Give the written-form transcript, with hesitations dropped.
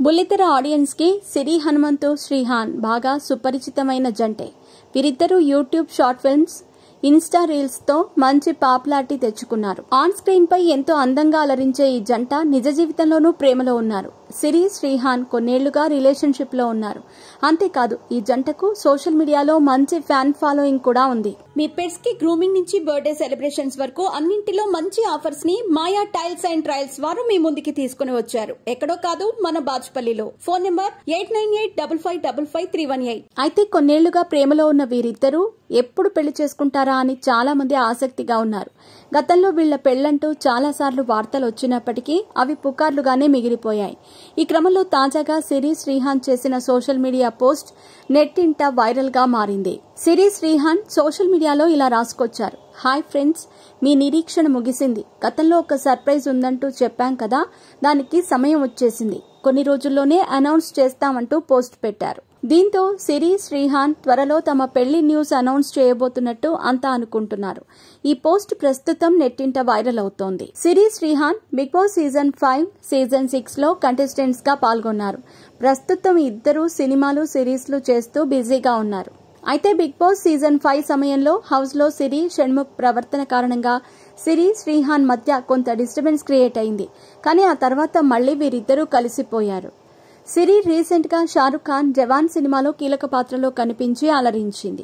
బుల్లితెర ఆడియన్స్ కి సిరి హనుమంతు శ్రీహాన్ బాగా సుపరిచితమైన జంటే. వీరిద్దరూ YouTube short films, Insta reels తో మంచి పాపులారిటీ తెచ్చుకున్నారు. ఆన్ స్క్రీన్ పై ఎంతో అందంగా అలరించే ఈ జంట నిజ జీవితంలోనూ ప్రేమలో ఉన్నారు. సిరి శ్రీహాన్ కొన్నేళ్లుగా రిలేషన్షిప్ లో ఉన్నారు. అంతేకాదు ఈ జంటకు సోషల్ మీడియాలో మంచి ఫ్యాన్ ఫాలోయింగ్ కూడా ఉంది. మీ పెట్స్ కి గ్రూమింగ్ నుంచి బర్త్డే సెలబ్రేషన్స్ వరకు అన్నింటిలో మంచి ఆఫర్స్ ని మాయా టైల్స్ అండ్ ట్రయల్స్ వారు మీ ముందుకి తీసుకుని వచ్చారు. ఎక్కడో కాదు, మన బాచుపల్లిలో. Phone number 8985555318. అయితే కొన్నేళ్లుగా ప్రేమలో ఉన్న వీరిద్దరూ ఎప్పుడు పెళ్లి చేసుకుంటారా అని చాలా మంది ఆసక్తిగా ఉన్నారు. గతంలో వీళ్ల పెళ్లంటూ చాలా సార్లు వార్తలు వచ్చినప్పటికీ అవి పుకార్లుగానే మిగిలిపోయాయి. ఈ క్రమంలో తాజాగా సిరి శ్రీహాన్ చేసిన సోషల్ మీడియా పోస్ట్ నెట్టింట వైరల్ గా మారింది. సిరి శ్రీహాన్ సోషల్ మీడియాలో ఇలా రాసుకొచ్చారు. హాయ్ ఫ్రెండ్స్, మీ నిరీక్షణ ముగిసింది. గతంలో ఒక సర్ప్రైజ్ ఉందంటూ చెప్పాం కదా, దానికి సమయం వచ్చేసింది. కొన్ని రోజుల్లోనే అనౌన్స్ చేస్తామంటూ పోస్ట్ పెట్టారు. దీంతో సిరి శ్రీహాన్ త్వరలో తమ పెళ్లి న్యూస్ అనౌన్స్ చేయబోతున్నట్టు అంతా అనుకుంటున్నారు. ఈ పోస్ట్ ప్రస్తుతం నెట్టింట వైరల్ అవుతోంది. Siri Shrihan Bigg Boss season 5, season 6 లో కంటెస్టెంట్స్ గా పాల్గొన్నారు. ప్రస్తుతం ఇద్దరు సినిమాలు, సిరీస్లు చేస్తూ బిజీగా ఉన్నారు. అయితే బిగ్ బాస్ సీజన్ 5 సమయంలో హౌస్ లో సిరి షణ్ముఖ్ ప్రవర్తన కారణంగా సిరి శ్రీహాన్ మధ్య కొంత డిస్టర్బెన్స్ క్రియేట్ అయింది. కానీ ఆ తర్వాత మళ్లీ వీరిద్దరూ కలిసిపోయారు. సిరి రీసెంట్ గా షారుఖ్ ఖాన్ జవాన్ సినిమాలో కీలక పాత్రలో కనిపించి అలరించింది.